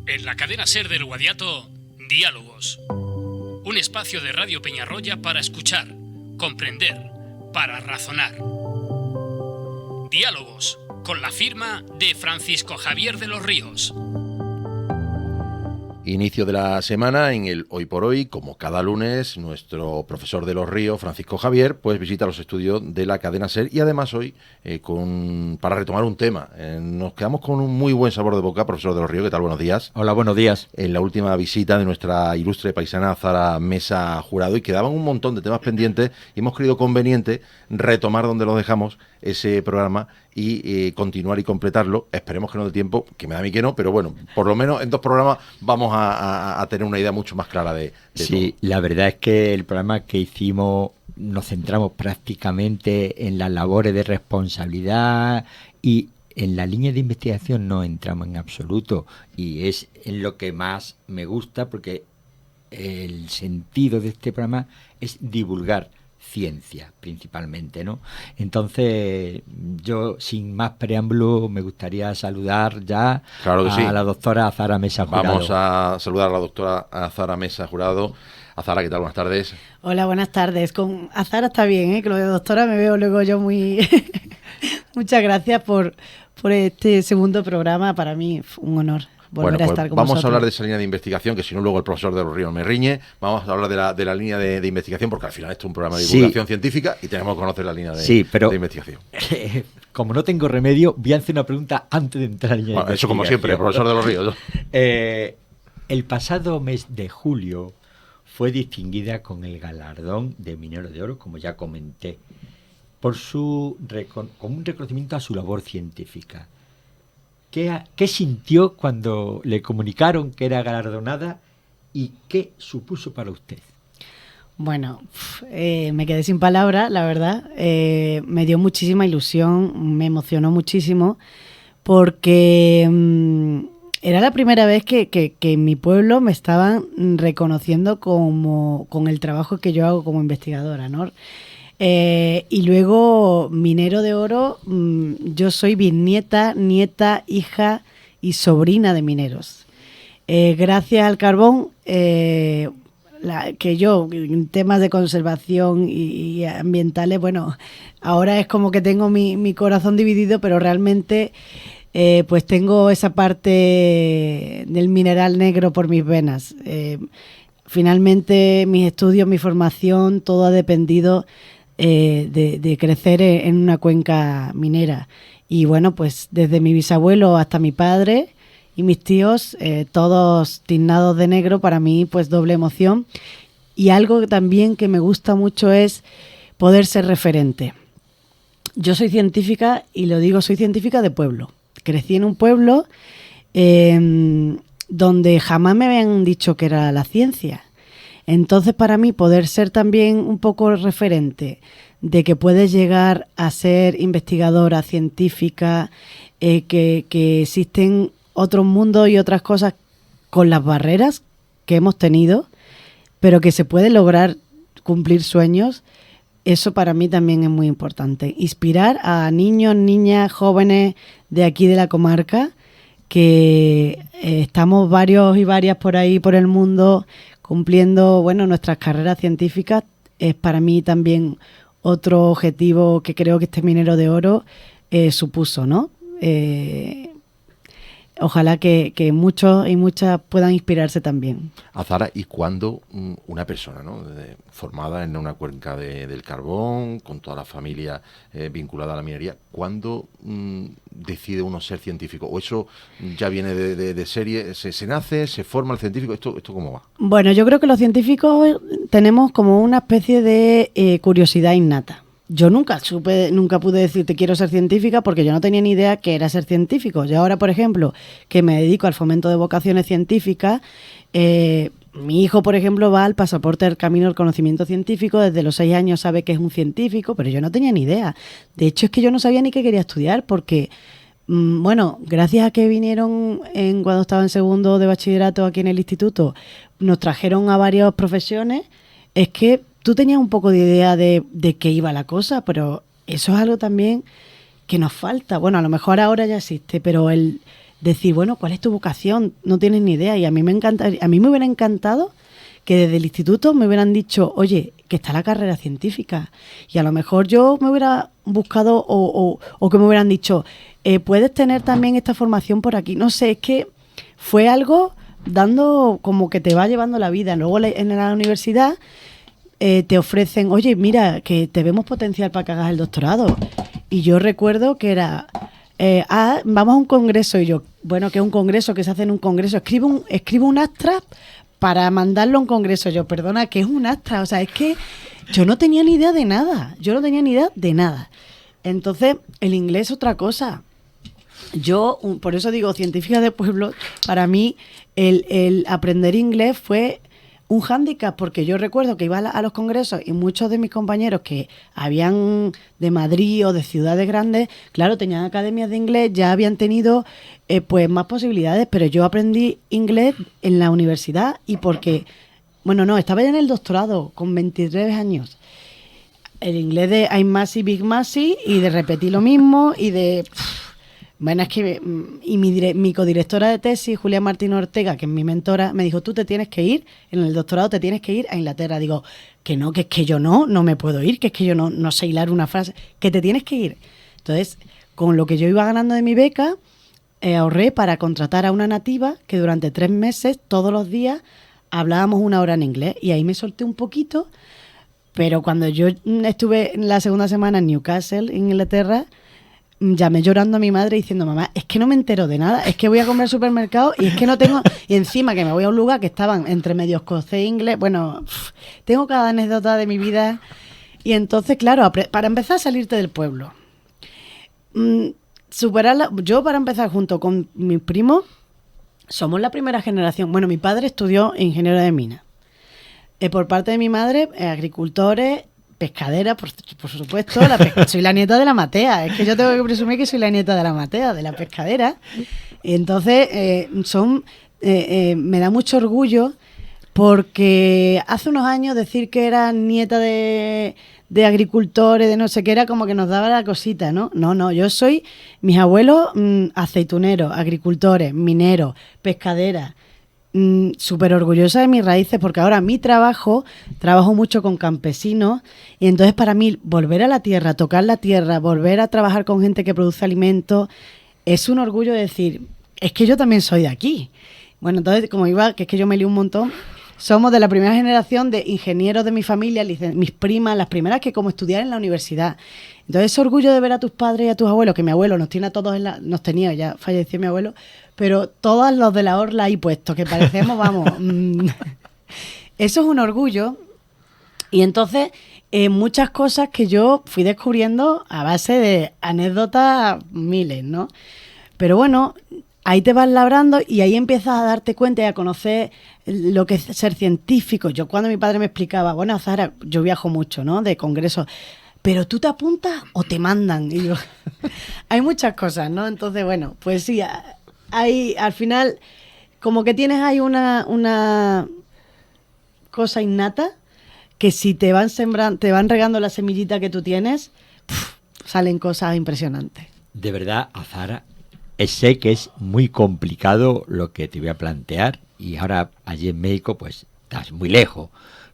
En la cadena SER del Guadiato, Diálogos. Un espacio de Radio Peñarroya para escuchar, comprender, para razonar. Diálogos, con la firma de Francisco Javier de los Ríos. Inicio de la semana en el Hoy por Hoy, como cada lunes, nuestro profesor de los Ríos, Francisco Javier, pues visita los estudios de la cadena SER y además hoy, para retomar un tema. Nos quedamos con un muy buen sabor de boca, profesor de los Ríos, ¿qué tal? Buenos días. Hola, buenos días. En la última visita de nuestra ilustre paisana Azahara Mesa Jurado, y quedaban un montón de temas pendientes y hemos creído conveniente retomar donde lo dejamos ese programa y continuar y completarlo. Esperemos que no dé tiempo, que me da a mí que no, pero bueno, por lo menos en 2 programas vamos a tener una idea mucho más clara de sí, todo. La verdad es que el programa que hicimos nos centramos prácticamente en las labores de responsabilidad y en la línea de investigación no entramos en absoluto, y es en lo que más me gusta, porque el sentido de este programa es divulgar ciencia principalmente, ¿no? Entonces, yo sin más preámbulo me gustaría saludar ya a la doctora Azahara Mesa Jurado. Vamos a saludar a la doctora Azahara Mesa Jurado. Azahara, ¿qué tal? Buenas tardes. Hola, buenas tardes. Con Azahara está bien, que lo de doctora me veo luego yo muy... Muchas gracias por este segundo programa. Para mí fue un honor volver a estar con vamos vosotros. a hablar de esa línea de investigación, que si no luego el profesor de los Ríos me riñe. Vamos a hablar de la línea de investigación, porque al final esto es un programa de divulgación científica y tenemos que conocer la línea de investigación. Como no tengo remedio, voy a hacer una pregunta antes de entrar en la investigación. Eso como siempre, profesor de los Ríos. El pasado mes de julio fue distinguida con el galardón de Minero de Oro, como ya comenté, por como un reconocimiento a su labor científica. ¿Qué sintió cuando le comunicaron que era galardonada y qué supuso para usted? Bueno, me quedé sin palabras, la verdad. Me dio muchísima ilusión, me emocionó muchísimo, porque era la primera vez que en mi pueblo me estaban reconociendo con el trabajo que yo hago como investigadora, ¿no? Y luego, Minero de Oro, yo soy bisnieta, nieta, hija y sobrina de mineros. Gracias al carbón, que yo, en temas de conservación y ambientales, bueno, ahora es como que tengo mi corazón dividido, pero realmente pues tengo esa parte del mineral negro por mis venas. Finalmente, mis estudios, mi formación, todo ha dependido de crecer en una cuenca minera. Y bueno, pues desde mi bisabuelo hasta mi padre y mis tíos, todos tiznados de negro, para mí pues doble emoción. Y algo también que me gusta mucho es poder ser referente. Yo soy científica, y lo digo, soy científica de pueblo. Crecí en un pueblo donde jamás me habían dicho que era la ciencia. Entonces, para mí, poder ser también un poco referente de que puedes llegar a ser investigadora científica, que existen otros mundos y otras cosas con las barreras que hemos tenido, pero que se puede lograr cumplir sueños, eso para mí también es muy importante. Inspirar a niños, niñas, jóvenes de aquí de la comarca, que estamos varios y varias por ahí, por el mundo, cumpliendo, bueno, nuestras carreras científicas. Es para mí también otro objetivo que creo que este Minero de Oro supuso, ¿no? Ojalá que muchos y muchas puedan inspirarse también. Azahara, ¿y cuándo una persona, ¿no?, formada en una cuenca del carbón, con toda la familia vinculada a la minería, cuándo decide uno ser científico? ¿O eso ya viene de serie? ¿Se nace, se forma el científico? ¿Esto cómo va? Bueno, yo creo que los científicos tenemos como una especie de curiosidad innata. Yo nunca pude decirte quiero ser científica, porque yo no tenía ni idea qué era ser científico. Yo ahora, por ejemplo, que me dedico al fomento de vocaciones científicas, mi hijo, por ejemplo, va al pasaporte del camino del conocimiento científico, desde los 6 años sabe que es un científico, pero yo no tenía ni idea. De hecho, es que yo no sabía ni qué quería estudiar, porque, bueno, gracias a que vinieron cuando estaba en segundo de bachillerato aquí en el instituto, nos trajeron a varias profesiones, es que tú tenías un poco de idea de qué iba la cosa, pero eso es algo también que nos falta. Bueno, a lo mejor ahora ya existe, pero el decir, bueno, ¿cuál es tu vocación? No tienes ni idea. Y a mí me hubiera encantado que desde el instituto me hubieran dicho, oye, que está la carrera científica. Y a lo mejor yo me hubiera buscado o que me hubieran dicho, puedes tener también esta formación por aquí. No sé, es que fue algo dando como que te va llevando la vida. Luego en la universidad te ofrecen, oye, mira, que te vemos potencial para que hagas el doctorado. Y yo recuerdo que era, vamos a un congreso. Y yo, bueno, que es un congreso, que se hace en un congreso. Escribo un abstract para mandarlo a un congreso. Yo, perdona, ¿qué es un abstract? O sea, es que yo no tenía ni idea de nada. Entonces, el inglés es otra cosa. Yo, por eso digo, científica de pueblo, para mí el aprender inglés fue un hándicap, porque yo recuerdo que iba a los congresos y muchos de mis compañeros que habían de Madrid o de ciudades grandes, claro, tenían academias de inglés, ya habían tenido pues más posibilidades, pero yo aprendí inglés en la universidad y porque, bueno, no, estaba ya en el doctorado con 23 años. El inglés de I'm Massey, Big Massey y de repetir lo mismo y de... Bueno, es que mi codirectora de tesis, Julia Martín Ortega, que es mi mentora, me dijo, tú te tienes que ir, en el doctorado te tienes que ir a Inglaterra. Digo, que no, que es que yo no me puedo ir, que es que yo no sé hilar una frase, que te tienes que ir. Entonces, con lo que yo iba ganando de mi beca, ahorré para contratar a una nativa que durante 3 meses, todos los días, hablábamos 1 hora en inglés. Y ahí me solté un poquito, pero cuando yo estuve en la segunda semana en Newcastle, en Inglaterra, llamé llorando a mi madre diciendo, mamá, es que no me entero de nada, es que voy a comer al supermercado y es que no tengo... Y encima que me voy a un lugar que estaban entre medio escocés e inglés, bueno, tengo cada anécdota de mi vida. Y entonces, claro, para empezar a salirte del pueblo, superarla. Yo, para empezar, junto con mis primos, somos la primera generación. Bueno, mi padre estudió ingeniero de minas. Por parte de mi madre, agricultores... Pescadera, por supuesto, soy la nieta de la Matea, es que yo tengo que presumir que soy la nieta de la Matea, de la pescadera. Entonces, me da mucho orgullo porque hace unos años decir que era nieta de agricultores, de no sé qué, era como que nos daba la cosita, ¿no? No, yo soy, mis abuelos aceituneros, agricultores, mineros, pescaderas. Súper orgullosa de mis raíces porque ahora trabajo mucho con campesinos y entonces para mí volver a la tierra, tocar la tierra, volver a trabajar con gente que produce alimentos, es un orgullo de decir, es que yo también soy de aquí. Bueno, entonces como iba, que es que yo me lío un montón, somos de la primera generación de ingenieros de mi familia, mis primas, las primeras que como estudiar en la universidad. Entonces ese orgullo de ver a tus padres y a tus abuelos, que mi abuelo nos tiene a todos nos tenía, ya falleció mi abuelo, pero todos los de la orla ahí puestos, que parecemos, vamos, eso es un orgullo. Y entonces, muchas cosas que yo fui descubriendo a base de anécdotas miles, ¿no? Pero bueno, ahí te vas labrando y ahí empiezas a darte cuenta y a conocer lo que es ser científico. Yo cuando mi padre me explicaba, bueno, Zahara, yo viajo mucho, ¿no?, de congresos, pero tú te apuntas o te mandan. Y yo, hay muchas cosas, ¿no? Entonces, bueno, pues sí, hay, al final, como que tienes ahí una cosa innata que si te van sembrando, te van regando la semillita que tú tienes, salen cosas impresionantes. De verdad, Zahara, sé que es muy complicado lo que te voy a plantear y ahora allí en México pues estás muy lejos,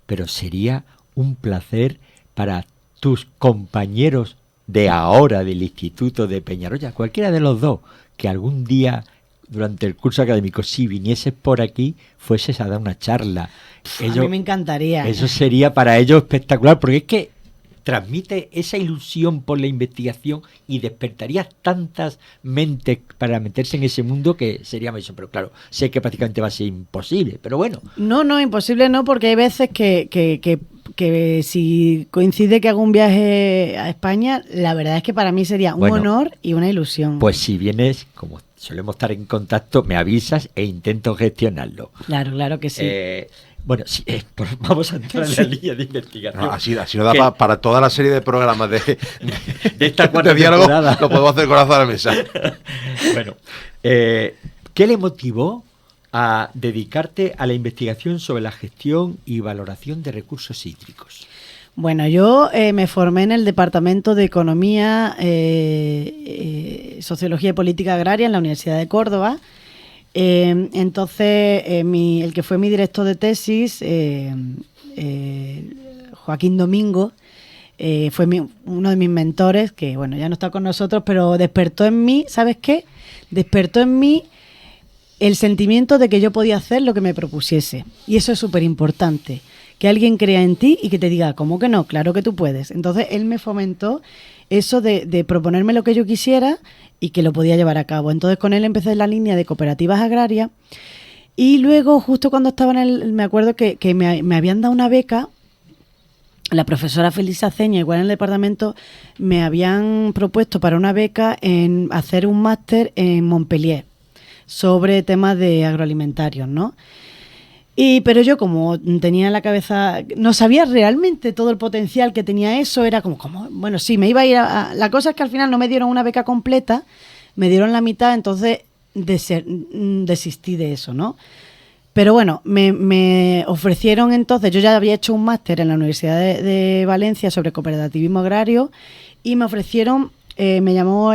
pero sería un placer para tus compañeros de ahora del Instituto de Peñarroya, cualquiera de los dos, que algún día durante el curso académico, si vinieses por aquí, fueses a dar una charla. A mí me encantaría. Eso sería para ellos espectacular, porque es que transmite esa ilusión por la investigación y despertarías tantas mentes para meterse en ese mundo que sería eso. Pero claro, sé que prácticamente va a ser imposible, pero bueno. No, imposible no, porque hay veces que si coincide que hago un viaje a España, la verdad es que para mí sería un honor y una ilusión. Pues si vienes, como solemos estar en contacto, me avisas e intento gestionarlo. Claro que sí. Bueno, sí, pues vamos a entrar en la línea de investigación. No, así nos da para toda la serie de programas de esta cuarta diálogo, temporada. lo podemos hacer corazón a la mesa. Bueno, ¿qué le motivó a dedicarte a la investigación sobre la gestión y valoración de recursos hídricos? Bueno, yo me formé en el Departamento de Economía Sociología y Política Agraria en la Universidad de Córdoba. Entonces, el que fue mi director de tesis, Joaquín Domingo, fue uno de mis mentores, que bueno, ya no está con nosotros, pero despertó en mí, ¿sabes qué? Despertó en mí el sentimiento de que yo podía hacer lo que me propusiese. Y eso es súper importante, que alguien crea en ti y que te diga, ¿cómo que no? Claro que tú puedes. Entonces, él me fomentó eso de proponerme lo que yo quisiera y que lo podía llevar a cabo. Entonces, con él empecé en la línea de cooperativas agrarias y luego, justo cuando estaba me acuerdo que me habían dado una beca. La profesora Feliz Aceña, igual en el departamento, me habían propuesto para una beca en hacer un máster en Montpellier sobre temas de agroalimentarios, ¿no? Pero yo, como tenía en la cabeza, no sabía realmente todo el potencial que tenía eso, era como bueno, sí, me iba a ir la cosa es que al final no me dieron una beca completa, me dieron la mitad, entonces desistí de eso, ¿no? Pero bueno, me ofrecieron entonces, yo ya había hecho un máster en la Universidad de Valencia sobre cooperativismo agrario y me ofrecieron, me llamó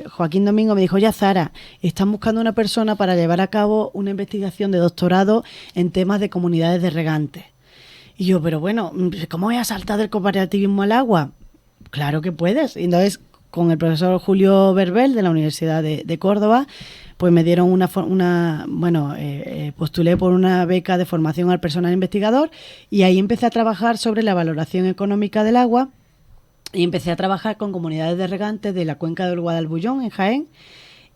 Joaquín Domingo, me dijo, ya Zara, están buscando una persona para llevar a cabo una investigación de doctorado en temas de comunidades de regantes. Y yo, pero bueno, ¿cómo voy a saltar del cooperativismo al agua? Claro que puedes. Y entonces, con el profesor Julio Verbel de la Universidad de Córdoba, pues me dieron postulé por una beca de formación al personal investigador y ahí empecé a trabajar sobre la valoración económica del agua y empecé a trabajar con comunidades de regantes de la cuenca del Guadalbullón en Jaén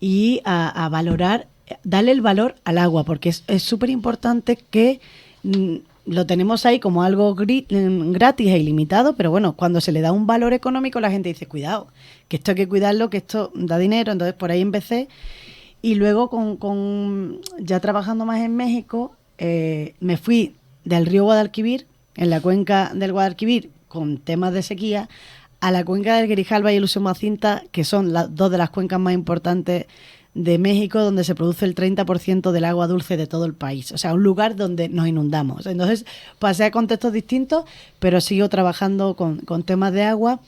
y a valorar, darle el valor al agua, porque es súper importante que lo tenemos ahí como algo gratis e ilimitado, pero bueno, cuando se le da un valor económico la gente dice, cuidado, que esto hay que cuidarlo, que esto da dinero. Entonces por ahí empecé. Y luego, ya trabajando más en México, me fui del río Guadalquivir, en la cuenca del Guadalquivir, con temas de sequía, a la cuenca del Grijalba y el Usumacinta, que son dos de las cuencas más importantes de México, donde se produce el 30% del agua dulce de todo el país. O sea, un lugar donde nos inundamos. Entonces, pasé a contextos distintos, pero sigo trabajando con temas de agua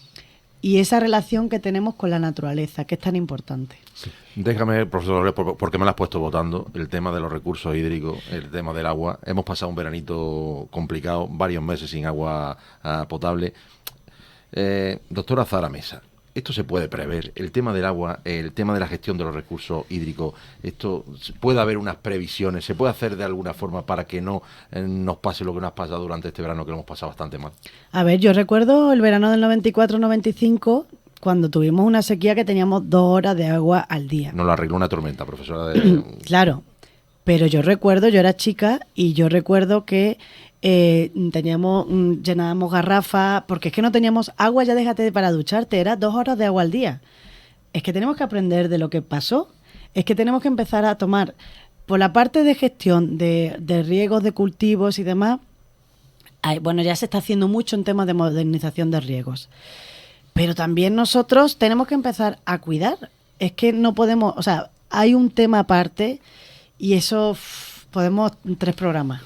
y esa relación que tenemos con la naturaleza, que es tan importante. Sí. Déjame, profesor, porque me lo has puesto votando, el tema de los recursos hídricos, el tema del agua. Hemos pasado un veranito complicado, varios meses sin agua potable. Doctora Zara Mesa, ¿esto se puede prever? El tema del agua, el tema de la gestión de los recursos hídricos, ¿esto puede haber unas previsiones? ¿Se puede hacer de alguna forma para que no nos pase lo que nos ha pasado durante este verano, que lo hemos pasado bastante mal? A ver, yo recuerdo el verano del 94-95... cuando tuvimos una sequía que teníamos 2 horas de agua al día. Nos lo arregló una tormenta, profesora. Claro, pero yo era chica y yo recuerdo que llenábamos garrafas, porque es que no teníamos agua, ya déjate para ducharte, era 2 horas de agua al día. Es que tenemos que aprender de lo que pasó, es que tenemos que empezar a tomar, por la parte de gestión de riegos, de cultivos y demás, ya se está haciendo mucho en temas de modernización de riegos. Pero también nosotros tenemos que empezar a cuidar. Es que no podemos, o sea, hay un tema aparte y eso podemos 3 programas.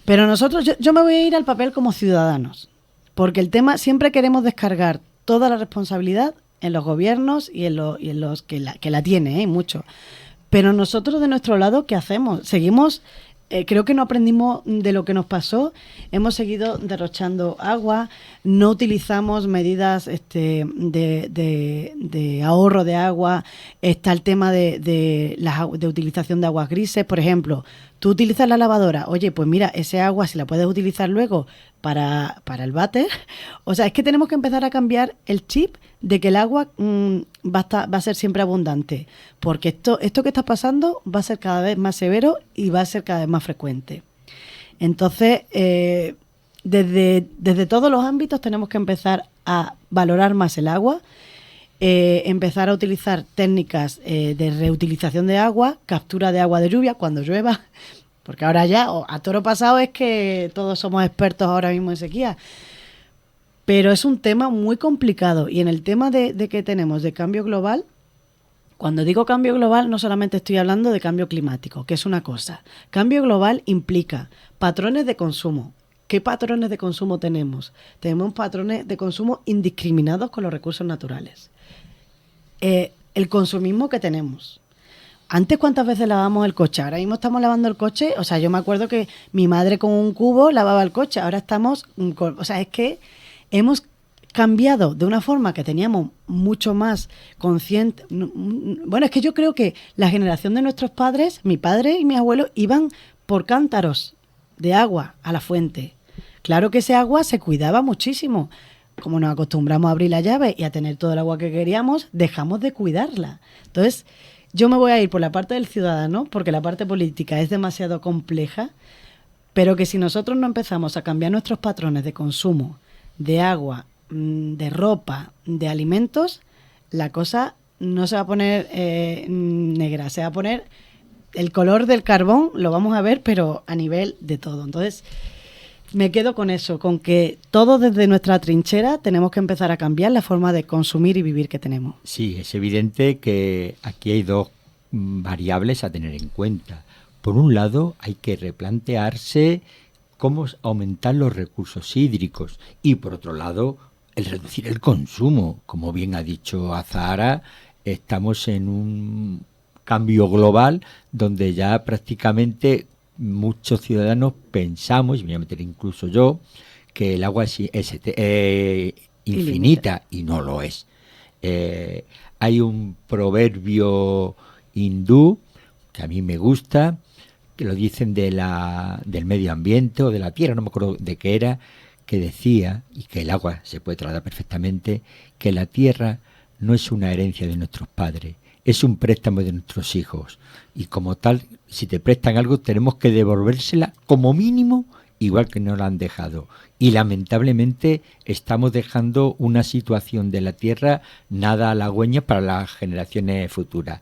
Pero nosotros, yo me voy a ir al papel como ciudadanos, porque el tema, siempre queremos descargar toda la responsabilidad en los gobiernos y en los que la tiene, mucho. Pero nosotros de nuestro lado, ¿qué hacemos? Seguimos... creo que no aprendimos de lo que nos pasó, hemos seguido derrochando agua, no utilizamos medidas de ahorro de agua, está el tema de utilización de aguas grises, por ejemplo, tú utilizas la lavadora, oye, pues mira, ese agua si la puedes utilizar luego para el váter, o sea, es que tenemos que empezar a cambiar el chip de que el agua va a ser siempre abundante, porque esto que está pasando va a ser cada vez más severo y va a ser cada vez más frecuente. Entonces, desde todos los ámbitos tenemos que empezar a valorar más el agua, empezar a utilizar técnicas de reutilización de agua, captura de agua de lluvia cuando llueva, porque ahora ya, a toro pasado, es que todos somos expertos ahora mismo en sequía. Pero es un tema muy complicado. Y en el tema de que tenemos de cambio global, cuando digo cambio global no solamente estoy hablando de cambio climático, que es una cosa. Cambio global implica patrones de consumo. ¿Qué patrones de consumo tenemos? Tenemos patrones de consumo indiscriminados con los recursos naturales. el consumismo que tenemos. Antes, ¿cuántas veces lavábamos el coche? Ahora mismo estamos lavando el coche. O sea, yo me acuerdo que mi madre con un cubo lavaba el coche. Ahora estamos... O sea, es que hemos cambiado de una forma que teníamos mucho más consciente. Bueno, es que yo creo que la generación de nuestros padres, mi padre y mi abuelo, iban por cántaros de agua a la fuente. Claro que ese agua se cuidaba muchísimo. Como nos acostumbramos a abrir la llave y a tener todo el agua que queríamos, dejamos de cuidarla. Entonces, yo me voy a ir por la parte del ciudadano, porque la parte política es demasiado compleja, pero que si nosotros no empezamos a cambiar nuestros patrones de consumo, de agua, de ropa, de alimentos, la cosa no se va a poner negra, se va a poner el color del carbón, lo vamos a ver, pero a nivel de todo. Entonces, me quedo con eso, con que todos desde nuestra trinchera tenemos que empezar a cambiar la forma de consumir y vivir que tenemos. Sí, es evidente que aquí hay dos variables a tener en cuenta. Por un lado, hay que replantearse cómo aumentar los recursos hídricos y por otro lado, el reducir el consumo. Como bien ha dicho Azahara, estamos en un cambio global donde ya prácticamente muchos ciudadanos pensamos, y me voy a meter incluso yo, que el agua es infinita y no lo es. Hay un proverbio hindú que a mí me gusta, que lo dicen del medio ambiente o de la tierra, no me acuerdo de qué era, que decía, y que el agua se puede trasladar perfectamente, que la tierra no es una herencia de nuestros padres, es un préstamo de nuestros hijos. Y como tal, si te prestan algo, tenemos que devolvérsela como mínimo igual que nos la han dejado. Y lamentablemente estamos dejando una situación de la tierra nada halagüeña para las generaciones futuras.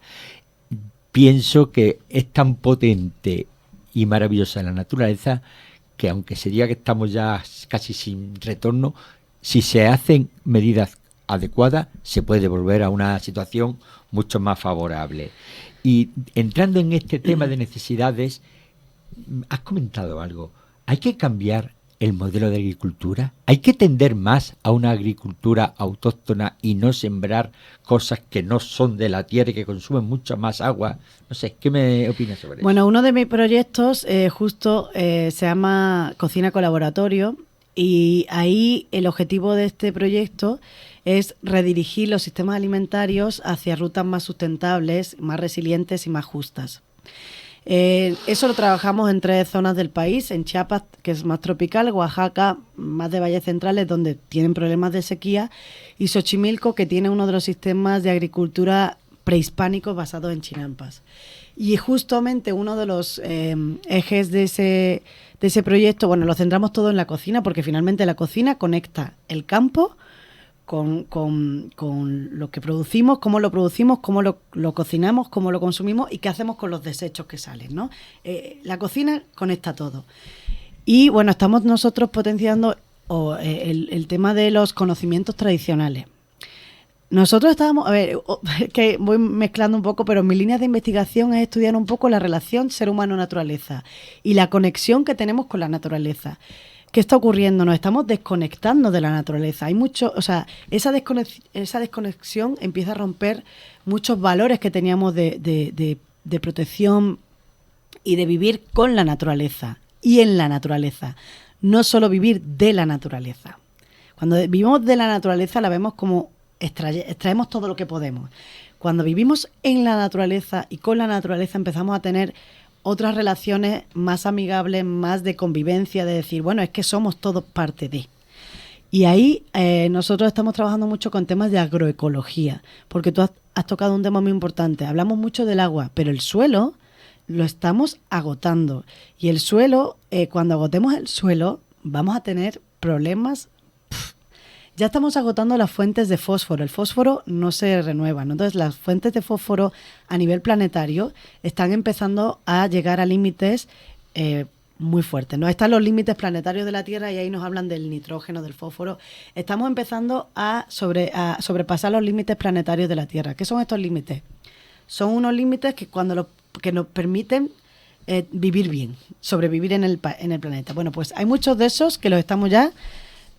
Pienso que es tan potente y maravillosa la naturaleza que aunque se diga que estamos ya casi sin retorno, si se hacen medidas adecuadas, se puede volver a una situación mucho más favorable. Y entrando en este tema de necesidades, has comentado algo. ¿Hay que cambiar el modelo de agricultura? ¿Hay que tender más a una agricultura autóctona y no sembrar cosas que no son de la tierra y que consumen mucha más agua? No sé, ¿qué me opinas sobre eso? Bueno, uno de mis proyectos se llama Cocina Colaboratorio y ahí el objetivo de este proyecto es redirigir los sistemas alimentarios hacia rutas más sustentables, más resilientes y más justas. Eso lo trabajamos en 3 zonas del país, en Chiapas, que es más tropical, Oaxaca, más de valles centrales, donde tienen problemas de sequía, y Xochimilco, que tiene uno de los sistemas de agricultura prehispánicos basados en chinampas. Y justamente uno de los ejes de ese proyecto, bueno, lo centramos todo en la cocina, porque finalmente la cocina conecta el campo con lo que producimos, cómo lo cocinamos, cómo lo consumimos y qué hacemos con los desechos que salen, ¿no? La cocina conecta todo. Y bueno, estamos nosotros potenciando el tema de los conocimientos tradicionales. Nosotros estábamos, que voy mezclando un poco, pero mi línea de investigación es estudiar un poco la relación ser humano-naturaleza y la conexión que tenemos con la naturaleza. ¿Qué está ocurriendo? Nos estamos desconectando de la naturaleza. Hay mucho, o sea, esa desconexión empieza a romper muchos valores que teníamos de protección y de vivir con la naturaleza y en la naturaleza. No solo vivir de la naturaleza. Cuando vivimos de la naturaleza la vemos como extraemos todo lo que podemos. Cuando vivimos en la naturaleza y con la naturaleza empezamos a tener otras relaciones más amigables, más de convivencia, de decir, bueno, es que somos todos parte de. Y ahí nosotros estamos trabajando mucho con temas de agroecología, porque tú has tocado un tema muy importante. Hablamos mucho del agua, pero el suelo lo estamos agotando. Y el suelo, cuando agotemos el suelo, vamos a tener problemas. Ya estamos agotando las fuentes de fósforo. El fósforo no se renueva, ¿no? Entonces, las fuentes de fósforo a nivel planetario están empezando a llegar a límites muy fuertes, ¿no? Están los límites planetarios de la Tierra y ahí nos hablan del nitrógeno, del fósforo. Estamos empezando a sobrepasar los límites planetarios de la Tierra. ¿Qué son estos límites? Son unos límites que que nos permiten vivir bien, sobrevivir en el planeta. Bueno, pues hay muchos de esos que los estamos ya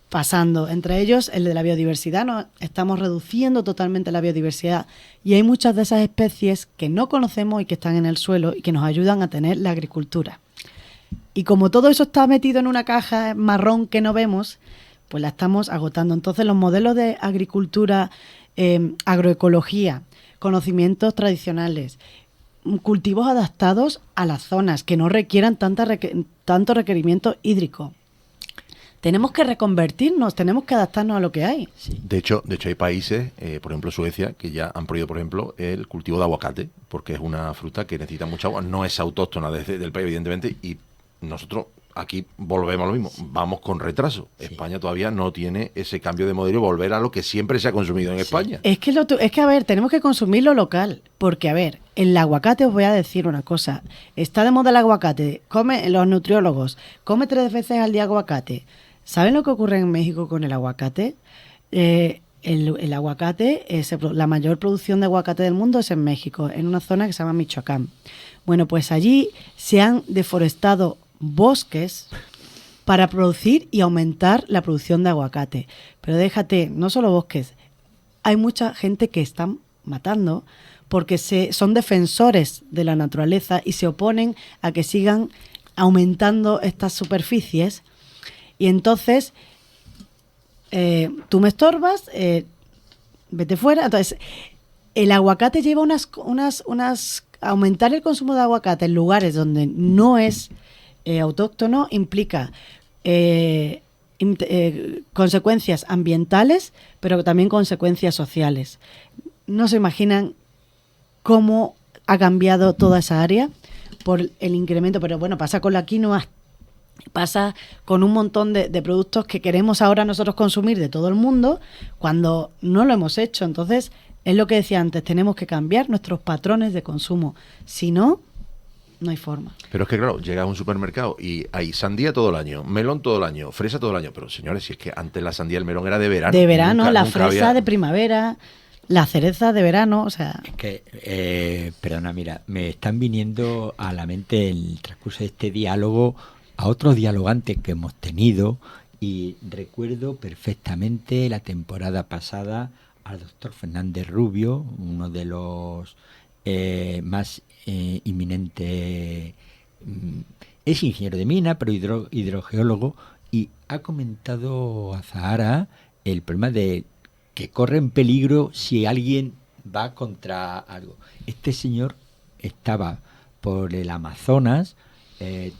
pasando. Entre ellos, el de la biodiversidad. ¿No? Estamos reduciendo totalmente la biodiversidad y hay muchas de esas especies que no conocemos y que están en el suelo y que nos ayudan a tener la agricultura. Y como todo eso está metido en una caja marrón que no vemos, pues la estamos agotando. Entonces, los modelos de agricultura, agroecología, conocimientos tradicionales, cultivos adaptados a las zonas que no requieran tanto requerimiento hídrico. Tenemos que reconvertirnos, tenemos que adaptarnos a lo que hay. Sí. De hecho hay países, por ejemplo Suecia, que ya han prohibido, por ejemplo, el cultivo de aguacate, porque es una fruta que necesita mucha agua, no es autóctona del país, evidentemente, y nosotros aquí volvemos a lo mismo, vamos con retraso. Sí. España todavía no tiene ese cambio de modelo y volver a lo que siempre se ha consumido en España. Es que, a ver, tenemos que consumir lo local, porque, a ver, el aguacate, os voy a decir una cosa, está de moda el aguacate, los nutriólogos, come 3 veces al día aguacate. ¿Saben lo que ocurre en México con el aguacate? El aguacate, la mayor producción de aguacate del mundo es en México, en una zona que se llama Michoacán. Bueno, pues allí se han deforestado bosques para producir y aumentar la producción de aguacate. Pero déjate, no solo bosques, hay mucha gente que están matando porque son defensores de la naturaleza y se oponen a que sigan aumentando estas superficies. Y entonces, tú me estorbas, vete fuera. Entonces, el aguacate lleva aumentar el consumo de aguacate en lugares donde no es autóctono implica consecuencias ambientales, pero también consecuencias sociales. No se imaginan cómo ha cambiado toda esa área por el incremento, pero bueno, pasa con la quinoa, pasa con un montón de productos que queremos ahora nosotros consumir de todo el mundo cuando no lo hemos hecho. Entonces, es lo que decía antes, tenemos que cambiar nuestros patrones de consumo. Si no, no hay forma. Pero es que, claro, llegas a un supermercado y hay sandía todo el año, melón todo el año, fresa todo el año. Pero, señores, si es que antes la sandía y el melón era de verano. De verano, nunca la fresa había... de primavera, la cereza de verano, o sea... Es que, perdona, mira, me están viniendo a la mente el transcurso de este diálogo a otros dialogantes que hemos tenido y recuerdo perfectamente la temporada pasada al doctor Fernández Rubio, uno de los más inminentes, es ingeniero de mina, pero hidrogeólogo, y ha comentado a Zahara el problema de que corre en peligro si alguien va contra algo. Este señor estaba por el Amazonas,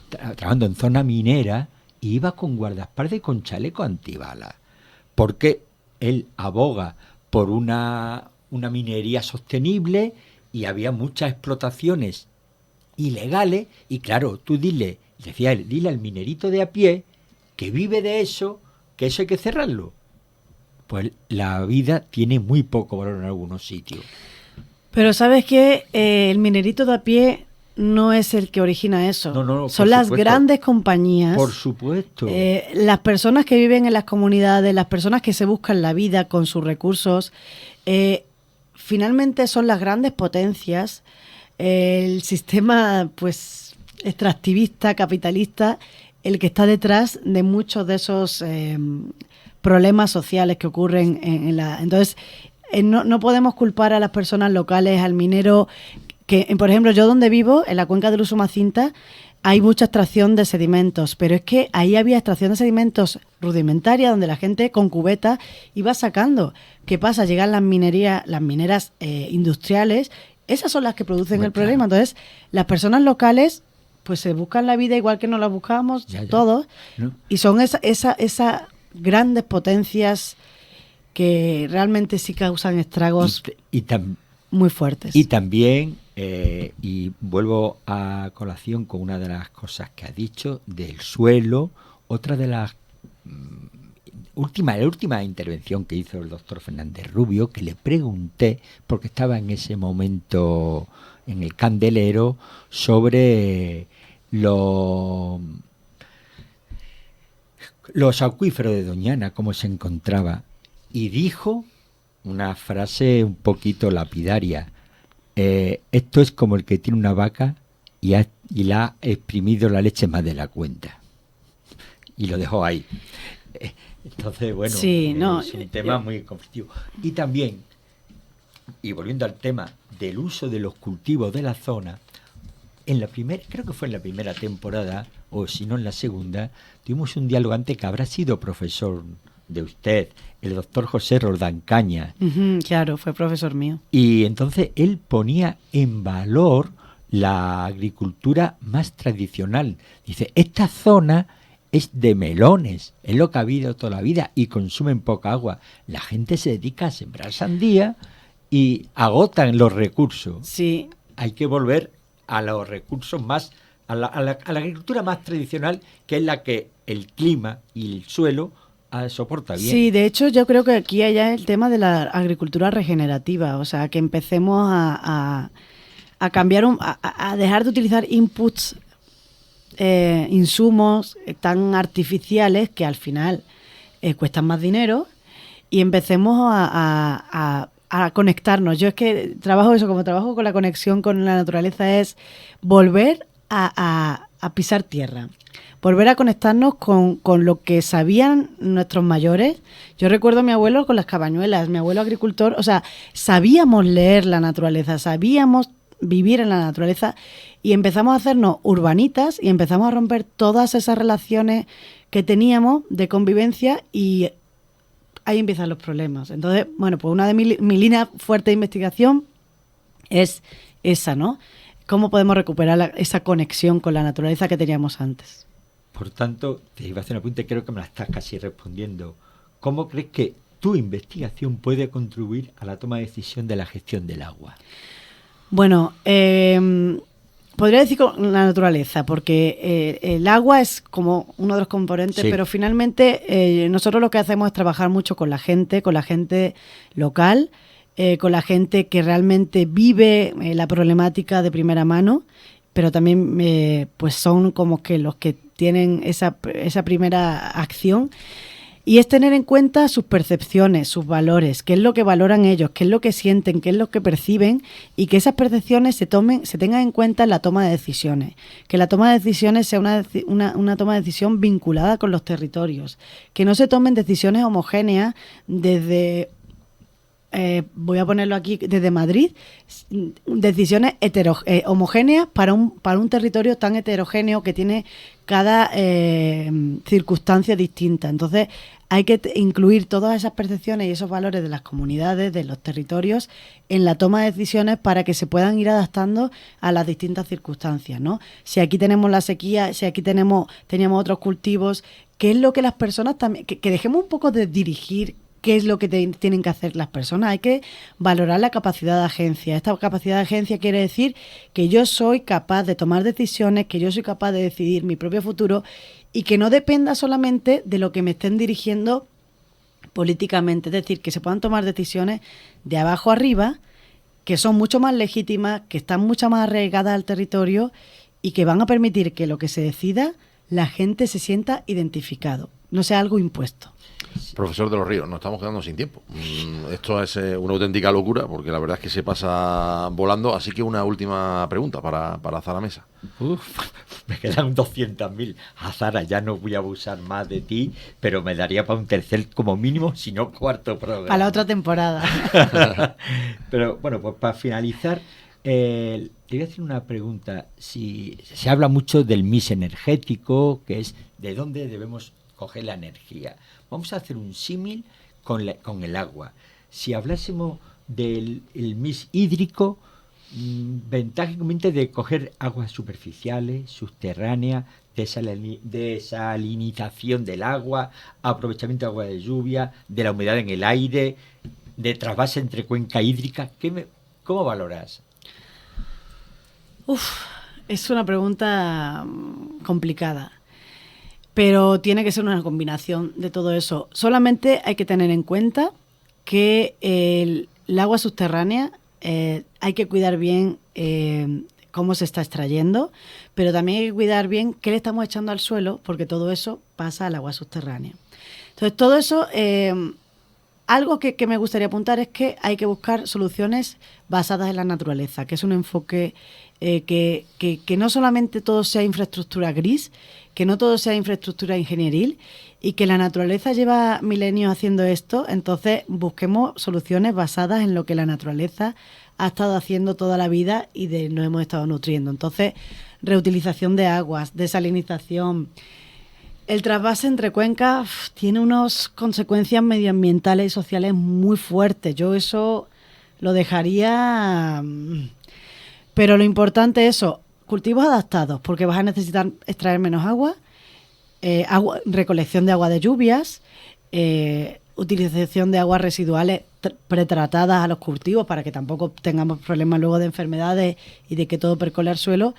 trabajando en zona minera, y iba con guardaespaldas y con chaleco antibalas, porque él aboga por una minería sostenible y había muchas explotaciones ilegales, y claro, tú dile al minerito de a pie que vive de eso, que eso hay que cerrarlo. Pues la vida tiene muy poco valor en algunos sitios. Pero ¿sabes qué? El minerito de a pie no es el que origina eso. No, son las grandes compañías. Por supuesto. Las personas que viven en las comunidades, las personas que se buscan la vida con sus recursos, finalmente son las grandes potencias. El sistema, pues, extractivista, capitalista, el que está detrás de muchos de esos problemas sociales que ocurren Entonces, no podemos culpar a las personas locales, al minero, que, por ejemplo, yo donde vivo, en la cuenca del Usumacinta, hay mucha extracción de sedimentos, pero es que ahí había extracción de sedimentos rudimentaria, donde la gente con cubeta iba sacando. ¿Qué pasa? Llegan las mineras industriales, esas son las que producen el problema. Entonces, las personas locales pues se buscan la vida igual que nos la buscamos todos, ¿no? Y son esas grandes potencias que realmente sí causan estragos muy fuertes. Y también, y vuelvo a colación con una de las cosas que ha dicho, del suelo, otra de las la última intervención que hizo el doctor Fernández Rubio, que le pregunté, porque estaba en ese momento en el Candelero, sobre los acuíferos de Doñana, cómo se encontraba, y dijo una frase un poquito lapidaria: esto es como el que tiene una vaca y le ha exprimido la leche más de la cuenta. Y lo dejó ahí. Entonces, bueno, Sí, no, es un tema muy conflictivo. Y también, y volviendo al tema del uso de los cultivos de la zona, creo que fue en la primera temporada, o si no en la segunda, tuvimos un dialogante que habrá sido profesor de usted, el doctor José Roldán Cañas. Claro, fue profesor mío. Y entonces él ponía en valor la agricultura más tradicional. Dice, esta zona es de melones, es lo que ha habido toda la vida y consumen poca agua. La gente se dedica a sembrar sandía y agotan los recursos. Sí. Hay que volver a los recursos más, a la agricultura más tradicional, que es la que el clima y el suelo soporta bien. Sí, de hecho yo creo que aquí hay ya el tema de la agricultura regenerativa, o sea, que empecemos a cambiar, a dejar de utilizar inputs, insumos tan artificiales que al final cuestan más dinero y empecemos a conectarnos. Yo es que como trabajo con la conexión con la naturaleza, es volver a pisar tierra. Volver a conectarnos con lo que sabían nuestros mayores. Yo recuerdo a mi abuelo con las cabañuelas, mi abuelo agricultor, o sea, sabíamos leer la naturaleza, sabíamos vivir en la naturaleza y empezamos a hacernos urbanitas y empezamos a romper todas esas relaciones que teníamos de convivencia y ahí empiezan los problemas. Entonces, bueno, pues una de mi línea fuerte de investigación es esa, ¿no? ¿Cómo podemos recuperar esa conexión con la naturaleza que teníamos antes? Por tanto, te iba a hacer una pregunta y creo que me la estás casi respondiendo. ¿Cómo crees que tu investigación puede contribuir a la toma de decisión de la gestión del agua? Bueno, podría decir con la naturaleza, porque el agua es como uno de los componentes, sí, pero finalmente nosotros lo que hacemos es trabajar mucho con la gente local, con la gente que realmente vive la problemática de primera mano, pero también pues son como que los que tienen esa primera acción. Y es tener en cuenta sus percepciones, sus valores, qué es lo que valoran ellos, qué es lo que sienten, qué es lo que perciben y que esas percepciones se tengan en cuenta en la toma de decisiones. Que la toma de decisiones sea una toma de decisión vinculada con los territorios. Que no se tomen decisiones homogéneas desde... voy a ponerlo aquí desde Madrid, decisiones homogéneas para un territorio tan heterogéneo que tiene cada circunstancia distinta. Entonces hay que incluir todas esas percepciones y esos valores de las comunidades, de los territorios, en la toma de decisiones para que se puedan ir adaptando a las distintas circunstancias, ¿no? Si aquí tenemos la sequía, si aquí teníamos otros cultivos, ¿qué es lo que las personas también... que dejemos un poco de dirigir qué es lo que tienen que hacer las personas? Hay que valorar la capacidad de agencia. Esta capacidad de agencia quiere decir que yo soy capaz de tomar decisiones, que yo soy capaz de decidir mi propio futuro y que no dependa solamente de lo que me estén dirigiendo políticamente. Es decir, que se puedan tomar decisiones de abajo arriba, que son mucho más legítimas, que están mucho más arraigadas al territorio y que van a permitir que lo que se decida, la gente se sienta identificado, no sea algo impuesto. Profesor de los Ríos, nos estamos quedando sin tiempo. Esto es una auténtica locura, porque la verdad es que se pasa volando. Así que una última pregunta para Zara Mesa. Me quedan 200.000. Zara, ya no voy a abusar más de ti, pero me daría para un tercer como mínimo, si no cuarto programa. Para la otra temporada. Pero bueno, pues para finalizar, te voy a hacer una pregunta. Si se habla mucho del mix energético, que es de dónde debemos coger la energía. Vamos a hacer un símil con el agua. Si hablásemos del mix hídrico, ventajas de coger aguas superficiales, subterráneas, desalinización del agua, aprovechamiento de agua de lluvia, de la humedad en el aire, de trasvase entre cuenca hídrica. ¿Cómo valoras? Es una pregunta complicada. Pero tiene que ser una combinación de todo eso. Solamente hay que tener en cuenta que el agua subterránea hay que cuidar bien cómo se está extrayendo, pero también hay que cuidar bien qué le estamos echando al suelo, porque todo eso pasa al agua subterránea. Entonces, todo eso algo que me gustaría apuntar es que hay que buscar soluciones basadas en la naturaleza, que es un enfoque que no solamente todo sea infraestructura gris, que no todo sea infraestructura ingenieril, y que la naturaleza lleva milenios haciendo esto. Entonces busquemos soluciones basadas en lo que la naturaleza ha estado haciendo toda la vida y nos hemos estado nutriendo. Entonces, reutilización de aguas, desalinización. El trasvase entre cuencas tiene unas consecuencias medioambientales y sociales muy fuertes. Yo eso lo dejaría... Pero lo importante es eso, cultivos adaptados, porque vas a necesitar extraer menos agua, recolección de agua de lluvias, utilización de aguas residuales pretratadas a los cultivos para que tampoco tengamos problemas luego de enfermedades y de que todo percole al suelo.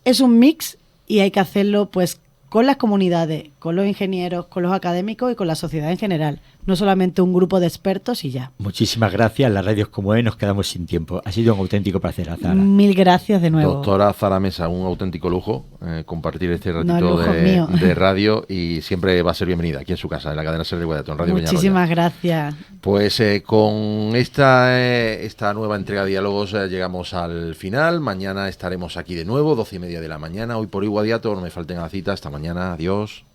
Es un mix y hay que hacerlo pues con las comunidades, con los ingenieros, con los académicos y con la sociedad en general. No solamente un grupo de expertos y ya. Muchísimas gracias. Las radios como nos quedamos sin tiempo. Ha sido un auténtico placer, Zara. Mil gracias de nuevo. Doctora Zara Mesa, un auténtico lujo compartir este ratito lujo de radio, y siempre va a ser bienvenida aquí en su casa, en la cadena SER de Guadiato, en Radio Peñarroya. Muchísimas gracias. Pues con esta nueva entrega de Diálogos llegamos al final. Mañana estaremos aquí de nuevo, 12:30 de la mañana. Hoy por hoy, Guadiato, no me falten a la cita. Hasta mañana. Adiós.